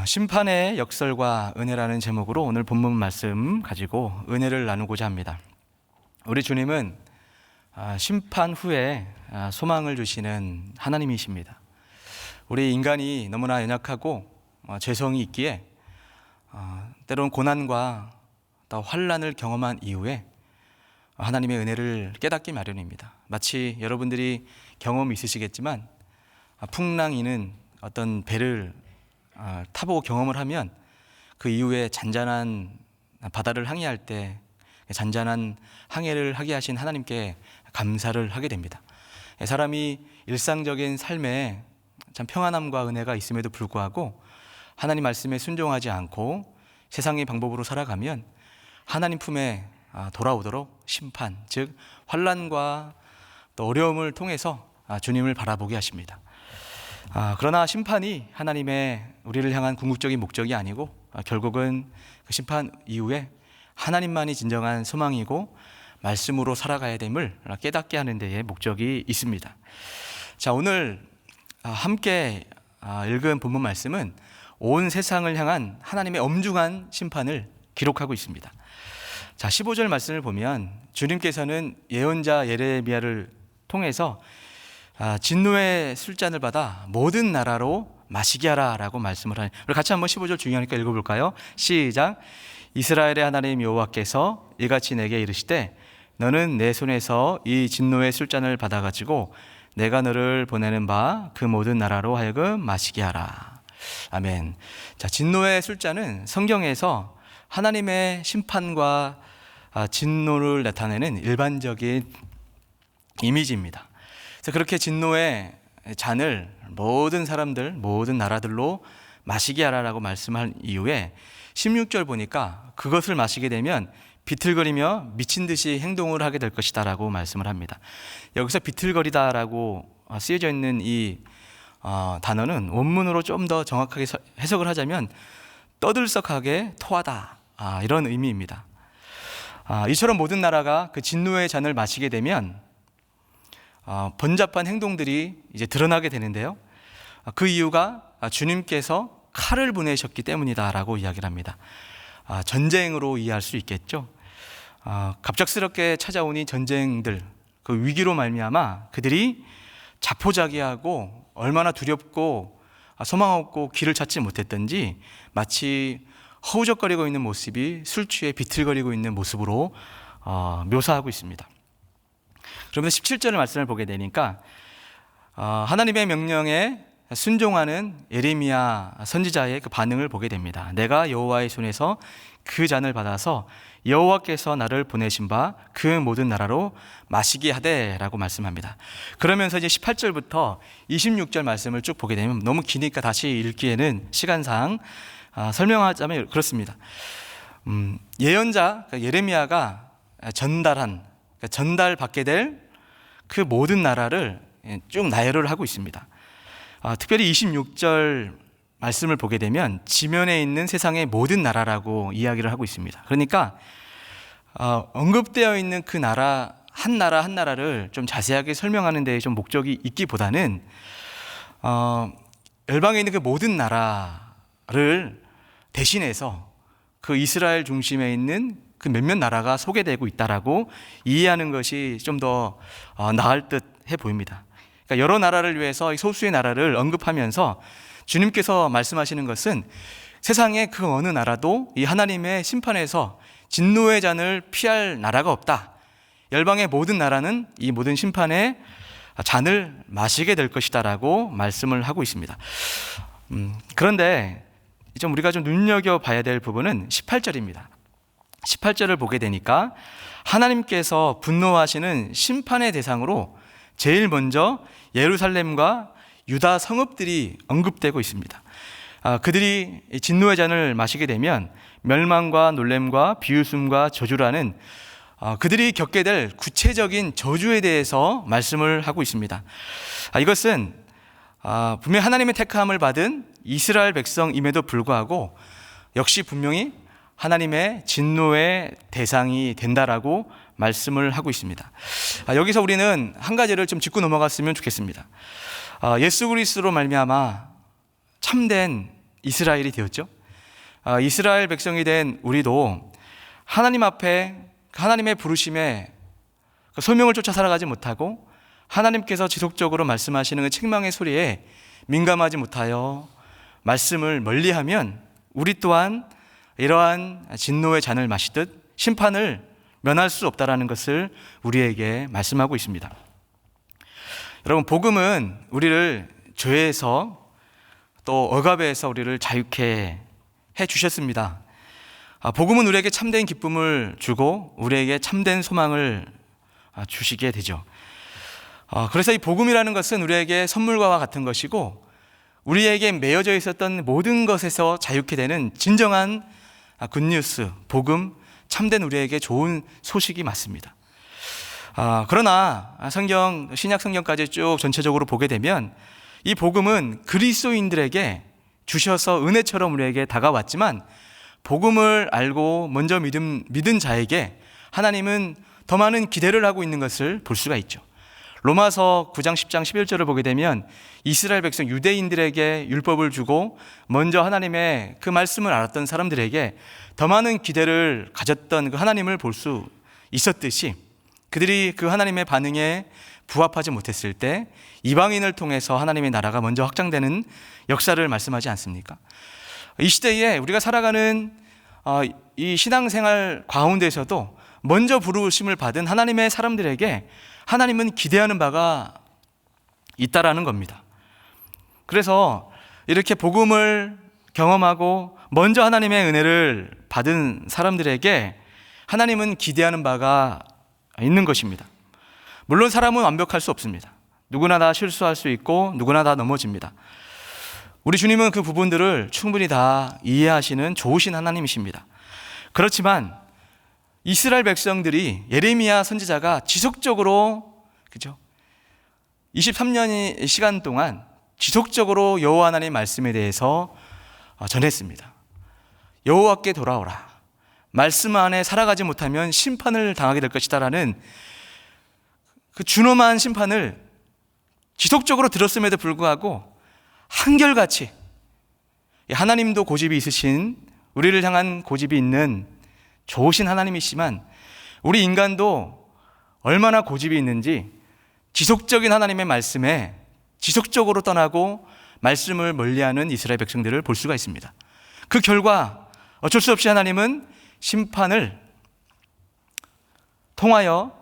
심판의 역설과 은혜라는 제목으로 오늘 본문 말씀 가지고 은혜를 나누고자 합니다. 우리 주님은 심판 후에 소망을 주시는 하나님이십니다. 우리 인간이 너무나 연약하고 죄성이 있기에 때론 고난과 또 환난을 경험한 이후에 하나님의 은혜를 깨닫기 마련입니다. 마치 여러분들이 경험이 있으시겠지만 풍랑이는 어떤 배를 타보고 경험을 하면 그 이후에 잔잔한 바다를 항해할 때 잔잔한 항해를 하게 하신 하나님께 감사를 하게 됩니다. 사람이 일상적인 삶에 참 평안함과 은혜가 있음에도 불구하고 하나님 말씀에 순종하지 않고 세상의 방법으로 살아가면 하나님 품에 돌아오도록 심판, 즉 환난과 또 어려움을 통해서 주님을 바라보게 하십니다. 그러나 심판이 하나님의 우리를 향한 궁극적인 목적이 아니고 결국은 그 심판 이후에 하나님만이 진정한 소망이고 말씀으로 살아가야 됨을 깨닫게 하는 데에 목적이 있습니다. 자, 오늘 함께 읽은 본문 말씀은 온 세상을 향한 하나님의 엄중한 심판을 기록하고 있습니다. 자, 15절 말씀을 보면 주님께서는 예언자 예레미야를 통해서 진노의 술잔을 받아 모든 나라로 마시게 하라 라고 말씀을 하니, 우리 같이 한번 15절 중요하니까 읽어볼까요? 시작. 이스라엘의 하나님 여호와께서 이같이 내게 이르시되 너는 내 손에서 이 진노의 술잔을 받아가지고 내가 너를 보내는 바 그 모든 나라로 하여금 마시게 하라. 아멘. 자, 진노의 술잔은 성경에서 하나님의 심판과 진노를 나타내는 일반적인 이미지입니다. 그래서 그렇게 진노의 잔을 모든 사람들, 모든 나라들로 마시게 하라라고 말씀한 이후에 16절 보니까 그것을 마시게 되면 비틀거리며 미친 듯이 행동을 하게 될 것이다 라고 말씀을 합니다. 여기서 비틀거리다라고 쓰여져 있는 이 단어는 원문으로 좀 더 정확하게 해석을 하자면 떠들썩하게 토하다, 이런 의미입니다. 이처럼 모든 나라가 그 진노의 잔을 마시게 되면 번잡한 행동들이 이제 드러나게 되는데요. 그 이유가 주님께서 칼을 보내셨기 때문이다라고 이야기를 합니다. 전쟁으로 이해할 수 있겠죠. 갑작스럽게 찾아온 이 전쟁들, 그 위기로 말미암아 그들이 자포자기하고 얼마나 두렵고 소망 없고 길을 찾지 못했던지 마치 허우적거리고 있는 모습이 술 취해 비틀거리고 있는 모습으로 묘사하고 있습니다. 그러면 17절의 말씀을 보게 되니까 하나님의 명령에 순종하는 예레미야 선지자의 그 반응을 보게 됩니다. 내가 여호와의 손에서 그 잔을 받아서 여호와께서 나를 보내신 바 그 모든 나라로 마시게 하되 라고 말씀합니다. 그러면서 이제 18절부터 26절 말씀을 쭉 보게 되면 너무 기니까 다시 읽기에는 시간상 설명하자면 그렇습니다. 예언자 예레미야가 전달받게 될 그 모든 나라를 쭉 나열을 하고 있습니다. 특별히 26절 말씀을 보게 되면 지면에 있는 세상의 모든 나라라고 이야기를 하고 있습니다. 그러니까 언급되어 있는 그 나라 한 나라를 좀 자세하게 설명하는 데 좀 목적이 있기보다는 열방에 있는 그 모든 나라를 대신해서 그 이스라엘 중심에 있는 그 몇몇 나라가 소개되고 있다라고 이해하는 것이 좀 더 나을 듯 해 보입니다. 그러니까 여러 나라를 위해서 소수의 나라를 언급하면서 주님께서 말씀하시는 것은 세상의 그 어느 나라도 이 하나님의 심판에서 진노의 잔을 피할 나라가 없다. 열방의 모든 나라는 이 모든 심판의 잔을 마시게 될 것이다라고 말씀을 하고 있습니다. 그런데 좀 우리가 좀 눈여겨봐야 될 부분은 18절입니다. 18절을 보게 되니까 하나님께서 분노하시는 심판의 대상으로 제일 먼저 예루살렘과 유다 성읍들이 언급되고 있습니다. 그들이 진노의 잔을 마시게 되면 멸망과 놀램과 비웃음과 저주라는 그들이 겪게 될 구체적인 저주에 대해서 말씀을 하고 있습니다. 이것은 분명히 하나님의 택함을 받은 이스라엘 백성임에도 불구하고 역시 분명히 하나님의 진노의 대상이 된다라고 말씀을 하고 있습니다. 여기서 우리는 한 가지를 좀 짚고 넘어갔으면 좋겠습니다. 예수 그리스도로 말미암아 참된 이스라엘이 되었죠. 이스라엘 백성이 된 우리도 하나님 앞에 하나님의 부르심에 소명을 쫓아 살아가지 못하고 하나님께서 지속적으로 말씀하시는 그 책망의 소리에 민감하지 못하여 말씀을 멀리하면 우리 또한 이러한 진노의 잔을 마시듯 심판을 면할 수 없다라는 것을 우리에게 말씀하고 있습니다. 여러분, 복음은 우리를 죄에서 또 억압에서 우리를 자유케 해 주셨습니다. 복음은 우리에게 참된 기쁨을 주고 우리에게 참된 소망을 주시게 되죠. 그래서 이 복음이라는 것은 우리에게 선물과 같은 것이고 우리에게 매여져 있었던 모든 것에서 자유케 되는 진정한 굿뉴스, 복음, 참된 우리에게 좋은 소식이 맞습니다. 그러나 신약 성경까지 쭉 전체적으로 보게 되면 이 복음은 그리스도인들에게 주셔서 은혜처럼 우리에게 다가왔지만 복음을 알고 먼저 믿은 자에게 하나님은 더 많은 기대를 하고 있는 것을 볼 수가 있죠. 로마서 9장 10장 11절을 보게 되면 이스라엘 백성 유대인들에게 율법을 주고 먼저 하나님의 그 말씀을 알았던 사람들에게 더 많은 기대를 가졌던 그 하나님을 볼 수 있었듯이 그들이 그 하나님의 반응에 부합하지 못했을 때 이방인을 통해서 하나님의 나라가 먼저 확장되는 역사를 말씀하지 않습니까? 이 시대에 우리가 살아가는 이 신앙생활 가운데에서도 먼저 부르심을 받은 하나님의 사람들에게 하나님은 기대하는 바가 있다라는 겁니다. 그래서 이렇게 복음을 경험하고 먼저 하나님의 은혜를 받은 사람들에게 하나님은 기대하는 바가 있는 것입니다. 물론 사람은 완벽할 수 없습니다. 누구나 다 실수할 수 있고 누구나 다 넘어집니다. 우리 주님은 그 부분들을 충분히 다 이해하시는 좋으신 하나님이십니다. 그렇지만 이스라엘 백성들이 예레미야 선지자가 지속적으로 23년의 시간 동안 지속적으로 여호와 하나님의 말씀에 대해서 전했습니다. 여호와께 돌아오라. 말씀 안에 살아가지 못하면 심판을 당하게 될 것이다라는 그 준엄한 심판을 지속적으로 들었음에도 불구하고 한결같이 하나님도 고집이 있으신, 우리를 향한 고집이 있는 좋으신 하나님이시지만 우리 인간도 얼마나 고집이 있는지 지속적인 하나님의 말씀에 지속적으로 떠나고 말씀을 멀리하는 이스라엘 백성들을 볼 수가 있습니다. 그 결과 어쩔 수 없이 하나님은 심판을 통하여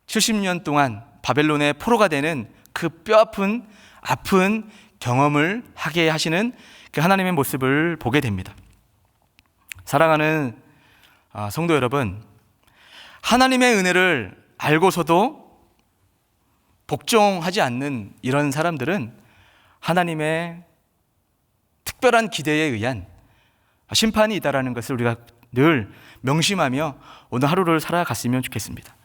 70년 동안 바벨론의 포로가 되는 그 뼈아픈 아픈 경험을 하게 하시는 그 하나님의 모습을 보게 됩니다. 사랑하는 성도 여러분, 하나님의 은혜를 알고서도 복종하지 않는 이런 사람들은 하나님의 특별한 기대에 의한 심판이 있다라는 것을 우리가 늘 명심하며 오늘 하루를 살아갔으면 좋겠습니다.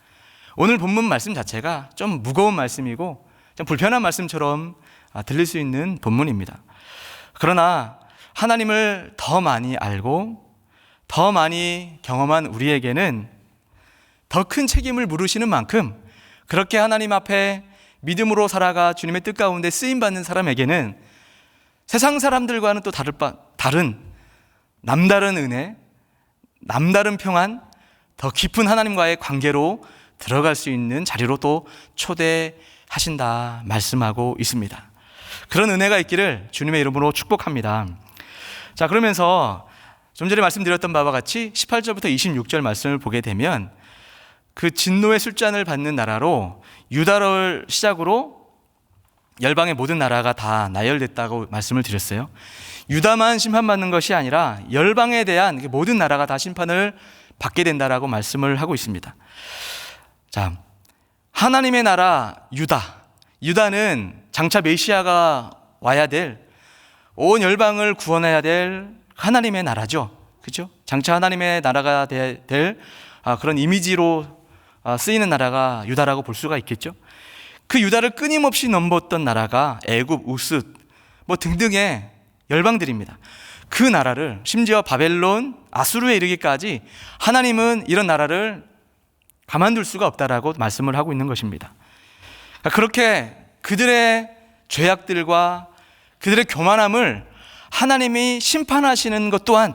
오늘 본문 말씀 자체가 좀 무거운 말씀이고 좀 불편한 말씀처럼 들릴 수 있는 본문입니다. 그러나 하나님을 더 많이 알고 더 많이 경험한 우리에게는 더 큰 책임을 물으시는 만큼 그렇게 하나님 앞에 믿음으로 살아가 주님의 뜻 가운데 쓰임받는 사람에게는 세상 사람들과는 또 다른 남다른 은혜, 남다른 평안, 더 깊은 하나님과의 관계로 들어갈 수 있는 자리로 또 초대하신다 말씀하고 있습니다. 그런 은혜가 있기를 주님의 이름으로 축복합니다. 자, 그러면서 좀 전에 말씀드렸던 바와 같이 18절부터 26절 말씀을 보게 되면 그 진노의 술잔을 받는 나라로 유다를 시작으로 열방의 모든 나라가 다 나열됐다고 말씀을 드렸어요. 유다만 심판받는 것이 아니라 열방에 대한 모든 나라가 다 심판을 받게 된다라고 말씀을 하고 있습니다. 자, 하나님의 나라 유다는 장차 메시아가 와야 될 온 열방을 구원해야 될 하나님의 나라죠. 그렇죠? 장차 하나님의 나라가 될 그런 이미지로 쓰이는 나라가 유다라고 볼 수가 있겠죠. 그 유다를 끊임없이 넘봤던 나라가 애굽, 우스 등등의 열방들입니다. 그 나라를 심지어 바벨론, 아수르에 이르기까지 하나님은 이런 나라를 가만둘 수가 없다라고 말씀을 하고 있는 것입니다. 그렇게 그들의 죄악들과 그들의 교만함을 하나님이 심판하시는 것 또한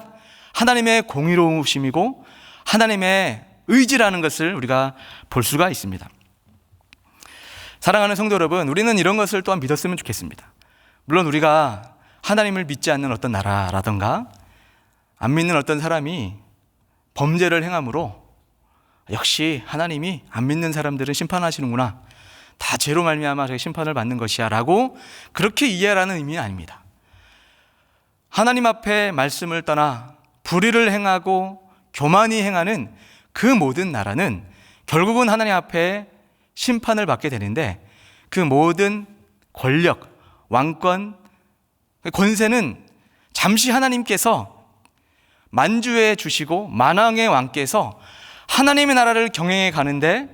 하나님의 공의로우심이고 하나님의 의지라는 것을 우리가 볼 수가 있습니다. 사랑하는 성도 여러분, 우리는 이런 것을 또한 믿었으면 좋겠습니다. 물론 우리가 하나님을 믿지 않는 어떤 나라라든가 안 믿는 어떤 사람이 범죄를 행함으로 역시 하나님이 안 믿는 사람들은 심판하시는구나, 다 죄로 말미암아 저희 심판을 받는 것이야 라고 그렇게 이해하라는 의미는 아닙니다. 하나님 앞에 말씀을 떠나 불의를 행하고 교만히 행하는 그 모든 나라는 결국은 하나님 앞에 심판을 받게 되는데, 그 모든 권력, 왕권, 권세는 잠시 하나님께서 만주해 주시고 만왕의 왕께서 하나님의 나라를 경영해 가는데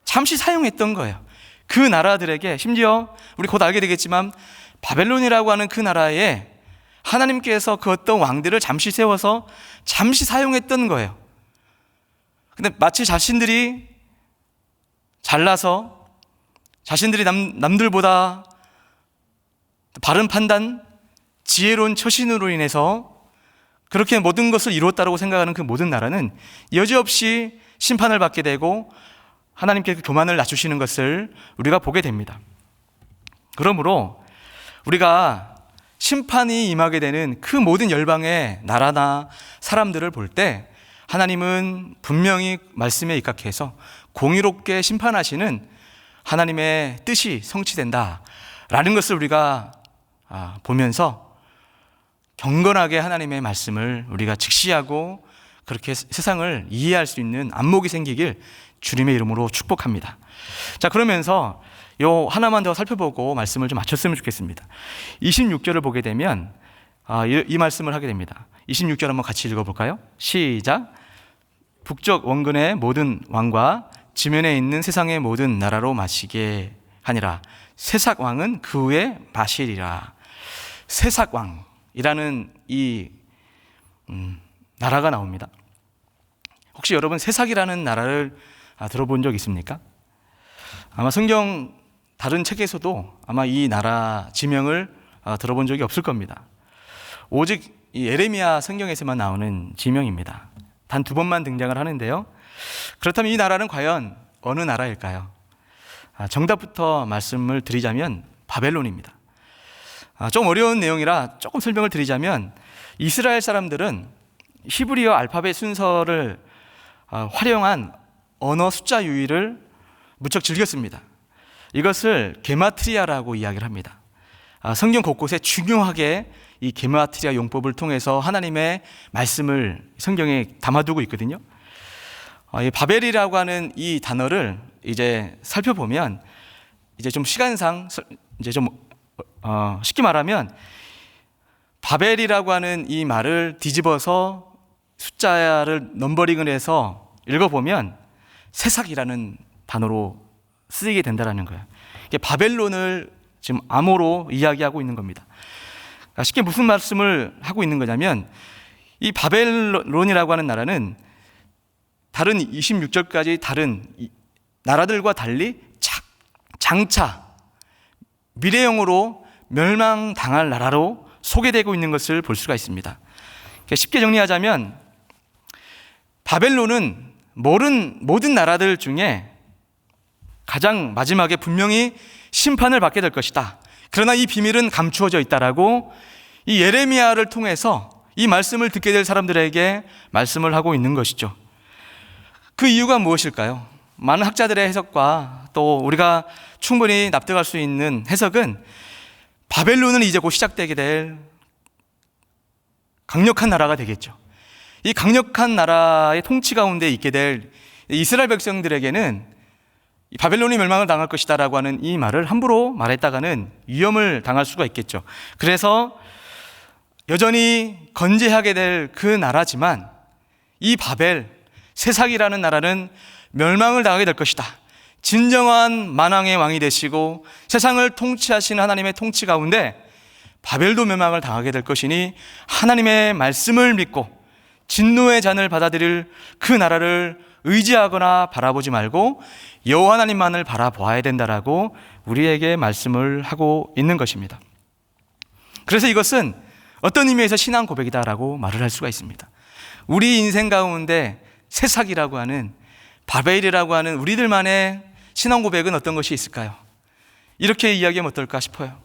잠시 사용했던 거예요. 그 나라들에게, 심지어 우리 곧 알게 되겠지만 바벨론이라고 하는 그 나라에 하나님께서 그 어떤 왕들을 잠시 세워서 잠시 사용했던 거예요. 근데 마치 자신들이 잘나서 자신들이 남들보다 바른 판단, 지혜로운 처신으로 인해서 그렇게 모든 것을 이루었다고 생각하는 그 모든 나라는 여지없이 심판을 받게 되고 하나님께서 교만을 낮추시는 것을 우리가 보게 됩니다. 그러므로 우리가 심판이 임하게 되는 그 모든 열방의 나라나 사람들을 볼 때 하나님은 분명히 말씀에 입각해서 공의롭게 심판하시는 하나님의 뜻이 성취된다라는 것을 우리가 보면서 경건하게 하나님의 말씀을 우리가 직시하고 그렇게 세상을 이해할 수 있는 안목이 생기길 주님의 이름으로 축복합니다. 자, 그러면서 요 하나만 더 살펴보고 말씀을 좀 마쳤으면 좋겠습니다. 26절을 보게 되면 이 말씀을 하게 됩니다. 26절 한번 같이 읽어볼까요? 시작. 북쪽 원근의 모든 왕과 지면에 있는 세상의 모든 나라로 마시게 하니라. 세삭 왕은 그 후에 마시리라. 세삭 왕이라는 이 나라가 나옵니다. 혹시 여러분 세삭이라는 나라를 들어본 적 있습니까? 아마 성경 다른 책에서도 아마 이 나라 지명을 들어본 적이 없을 겁니다. 오직 이 에레미야 성경에서만 나오는 지명입니다. 단 2번만 등장을 하는데요. 그렇다면 이 나라는 과연 어느 나라일까요? 정답부터 말씀을 드리자면 바벨론입니다. 좀 어려운 내용이라 조금 설명을 드리자면, 이스라엘 사람들은 히브리어 알파벳 순서를 활용한 언어 숫자 유희를 무척 즐겼습니다. 이것을 게마트리아라고 이야기를 합니다. 성경 곳곳에 중요하게 이 게마트리아 용법을 통해서 하나님의 말씀을 성경에 담아두고 있거든요. 이 바벨이라고 하는 이 단어를 이제 살펴보면 이제 좀 시간상 이제 좀 쉽게 말하면 바벨이라고 하는 이 말을 뒤집어서 숫자를 넘버링을 해서 읽어보면 세삭이라는 단어로 쓰이게 된다는 거예요. 이게 바벨론을 지금 암호로 이야기하고 있는 겁니다. 쉽게 무슨 말씀을 하고 있는 거냐면, 이 바벨론이라고 하는 나라는 다른 26절까지 다른 나라들과 달리 장차 미래형으로 멸망당할 나라로 소개되고 있는 것을 볼 수가 있습니다. 쉽게 정리하자면 바벨론은 모든 나라들 중에 가장 마지막에 분명히 심판을 받게 될 것이다. 그러나 이 비밀은 감추어져 있다라고 이 예레미야를 통해서 이 말씀을 듣게 될 사람들에게 말씀을 하고 있는 것이죠. 그 이유가 무엇일까요? 많은 학자들의 해석과 또 우리가 충분히 납득할 수 있는 해석은, 바벨론은 이제 곧 시작되게 될 강력한 나라가 되겠죠. 이 강력한 나라의 통치 가운데 있게 될 이스라엘 백성들에게는 바벨론이 멸망을 당할 것이다 라고 하는 이 말을 함부로 말했다가는 위험을 당할 수가 있겠죠. 그래서 여전히 건재하게 될 그 나라지만 이 바벨, 세삭이라는 나라는 멸망을 당하게 될 것이다. 진정한 만왕의 왕이 되시고 세상을 통치하시는 하나님의 통치 가운데 바벨도 멸망을 당하게 될 것이니 하나님의 말씀을 믿고 진노의 잔을 받아들일 그 나라를 의지하거나 바라보지 말고 여호와 하나님만을 바라보아야 된다라고 우리에게 말씀을 하고 있는 것입니다. 그래서 이것은 어떤 의미에서 신앙 고백이다라고 말을 할 수가 있습니다. 우리 인생 가운데 새싹이라고 하는, 바벨이라고 하는 우리들만의 신앙 고백은 어떤 것이 있을까요? 이렇게 이야기하면 어떨까 싶어요.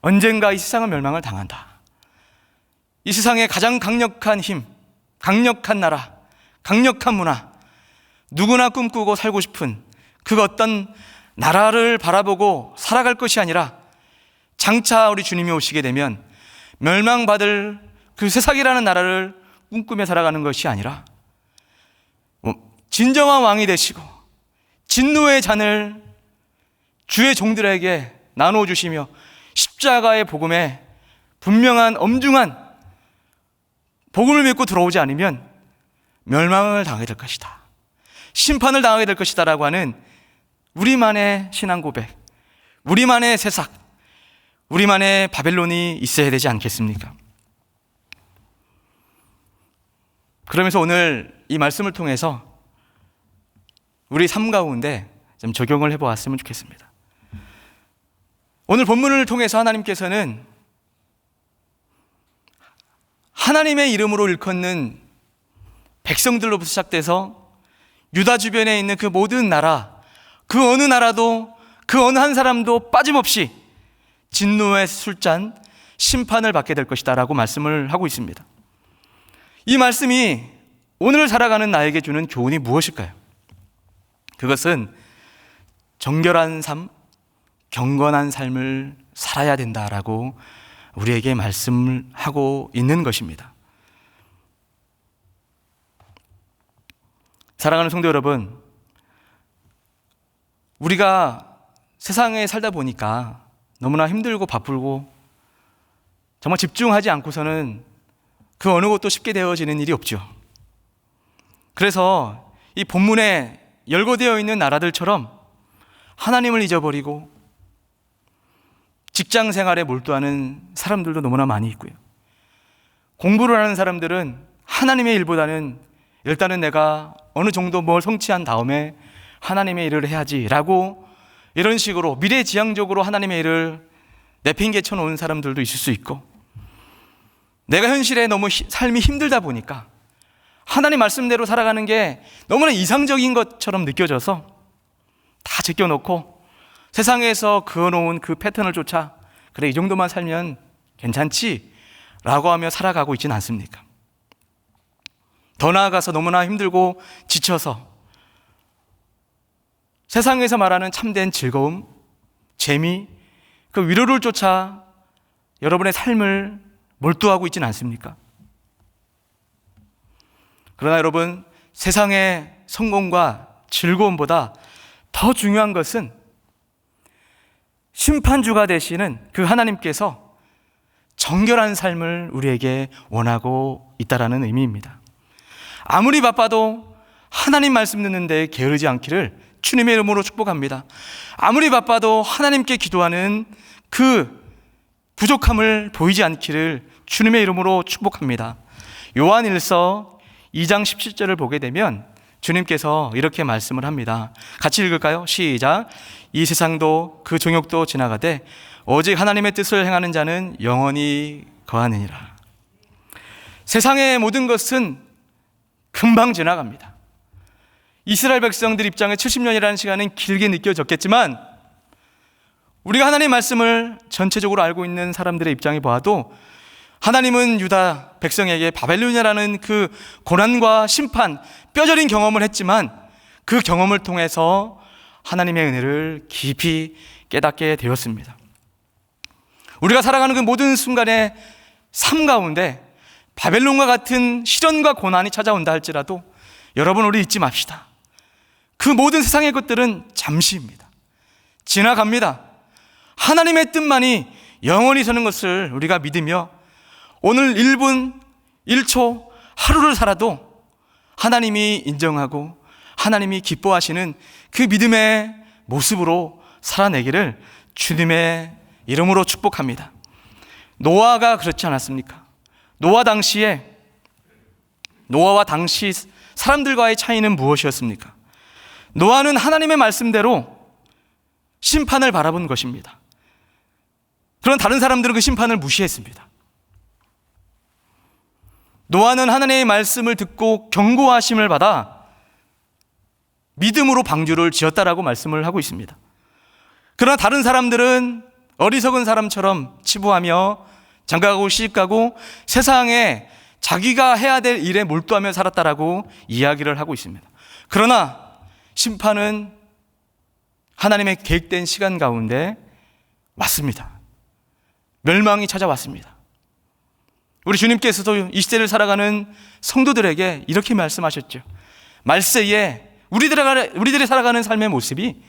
언젠가 이 세상은 멸망을 당한다. 이 세상의 가장 강력한 힘, 강력한 나라, 강력한 문화, 누구나 꿈꾸고 살고 싶은 그 어떤 나라를 바라보고 살아갈 것이 아니라 장차 우리 주님이 오시게 되면 멸망받을 그 새싹이라는 나라를 꿈꾸며 살아가는 것이 아니라 진정한 왕이 되시고 진노의 잔을 주의 종들에게 나눠주시며 십자가의 복음에 분명한 엄중한 복음을 믿고 들어오지 않으면 멸망을 당하게 될 것이다, 심판을 당하게 될 것이다 라고 하는 우리만의 신앙 고백, 우리만의 새싹, 우리만의 바벨론이 있어야 되지 않겠습니까? 그러면서 오늘 이 말씀을 통해서 우리 삶 가운데 좀 적용을 해보았으면 좋겠습니다. 오늘 본문을 통해서 하나님께서는 하나님의 이름으로 일컫는 백성들로부터 시작돼서 유다 주변에 있는 그 모든 나라, 그 어느 나라도, 그 어느 한 사람도 빠짐없이 진노의 술잔, 심판을 받게 될 것이다 라고 말씀을 하고 있습니다. 이 말씀이 오늘 살아가는 나에게 주는 교훈이 무엇일까요? 그것은 정결한 삶, 경건한 삶을 살아야 된다라고 우리에게 말씀을 하고 있는 것입니다. 사랑하는 성도 여러분, 우리가 세상에 살다 보니까 너무나 힘들고 바쁘고 정말 집중하지 않고서는 그 어느 것도 쉽게 되어지는 일이 없죠. 그래서 이 본문에 열거되어 있는 나라들처럼 하나님을 잊어버리고 직장 생활에 몰두하는 사람들도 너무나 많이 있고요. 공부를 하는 사람들은 하나님의 일보다는 일단은 내가 어느 정도 뭘 성취한 다음에 하나님의 일을 해야지라고 이런 식으로 미래지향적으로 하나님의 일을 내팽개쳐 놓은 사람들도 있을 수 있고, 내가 현실에 너무 삶이 힘들다 보니까 하나님 말씀대로 살아가는 게 너무나 이상적인 것처럼 느껴져서 다 제껴놓고 세상에서 그어놓은 그 패턴을 쫓아 그래 이 정도만 살면 괜찮지 라고 하며 살아가고 있지는 않습니까? 더 나아가서 너무나 힘들고 지쳐서 세상에서 말하는 참된 즐거움, 재미, 그 위로를 쫓아 여러분의 삶을 몰두하고 있지는 않습니까? 그러나 여러분, 세상의 성공과 즐거움보다 더 중요한 것은 심판주가 되시는 그 하나님께서 정결한 삶을 우리에게 원하고 있다라는 의미입니다. 아무리 바빠도 하나님 말씀 듣는 데 게으르지 않기를 주님의 이름으로 축복합니다. 아무리 바빠도 하나님께 기도하는 그 부족함을 보이지 않기를 주님의 이름으로 축복합니다. 요한일서 2장 17절을 보게 되면 주님께서 이렇게 말씀을 합니다. 같이 읽을까요? 시작. 이 세상도 그 종욕도 지나가되 오직 하나님의 뜻을 행하는 자는 영원히 거하느니라. 세상의 모든 것은 금방 지나갑니다. 이스라엘 백성들 입장에 70년이라는 시간은 길게 느껴졌겠지만 우리가 하나님의 말씀을 전체적으로 알고 있는 사람들의 입장에 봐도 하나님은 유다 백성에게 바벨론이라는 그 고난과 심판, 뼈저린 경험을 했지만 그 경험을 통해서 하나님의 은혜를 깊이 깨닫게 되었습니다. 우리가 살아가는 그 모든 순간의 삶 가운데 바벨론과 같은 시련과 고난이 찾아온다 할지라도 여러분, 우리 잊지 맙시다. 그 모든 세상의 것들은 잠시입니다. 지나갑니다. 하나님의 뜻만이 영원히 서는 것을 우리가 믿으며 오늘 1분, 1초, 하루를 살아도 하나님이 인정하고 하나님이 기뻐하시는 그 믿음의 모습으로 살아내기를 주님의 이름으로 축복합니다. 노아가 그렇지 않았습니까? 노아와 당시 사람들과의 차이는 무엇이었습니까? 노아는 하나님의 말씀대로 심판을 바라본 것입니다. 그런 다른 사람들은 그 심판을 무시했습니다. 노아는 하나님의 말씀을 듣고 경고하심을 받아 믿음으로 방주를 지었다라고 말씀을 하고 있습니다. 그러나 다른 사람들은 어리석은 사람처럼 치부하며 장가가고 시집가고 세상에 자기가 해야 될 일에 몰두하며 살았다라고 이야기를 하고 있습니다. 그러나 심판은 하나님의 계획된 시간 가운데 왔습니다. 멸망이 찾아왔습니다. 우리 주님께서도 이 시대를 살아가는 성도들에게 이렇게 말씀하셨죠. 말세에 우리들이 살아가는 삶의 모습이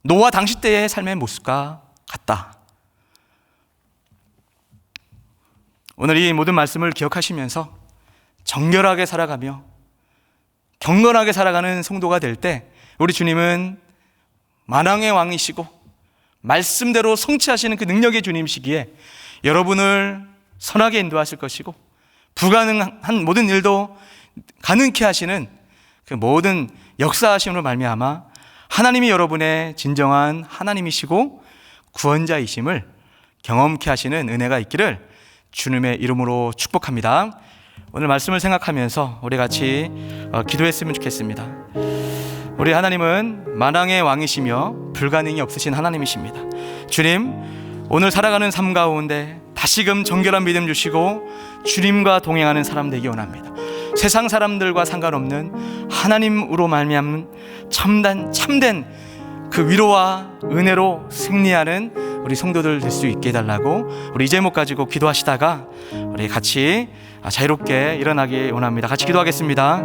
노아 당시 때의 삶의 모습과 같다. 오늘 이 모든 말씀을 기억하시면서 정결하게 살아가며 경건하게 살아가는 성도가 될 때 우리 주님은 만왕의 왕이시고 말씀대로 성취하시는 그 능력의 주님이시기에 여러분을 선하게 인도하실 것이고 불가능한 모든 일도 가능케 하시는 그 모든 역사하심으로 말미암아 하나님이 여러분의 진정한 하나님이시고 구원자이심을 경험케 하시는 은혜가 있기를 주님의 이름으로 축복합니다. 오늘 말씀을 생각하면서 우리 같이 기도했으면 좋겠습니다. 우리 하나님은 만왕의 왕이시며 불가능이 없으신 하나님이십니다. 주님, 오늘 살아가는 삶 가운데 다시금 정결한 믿음 주시고 주님과 동행하는 사람 되기 원합니다. 세상 사람들과 상관없는 하나님으로 말미암은 참된 그 위로와 은혜로 승리하는 우리 성도들 될 수 있게 해달라고 우리 이 제목 가지고 기도하시다가 우리 같이 자유롭게 일어나기 원합니다. 같이 기도하겠습니다.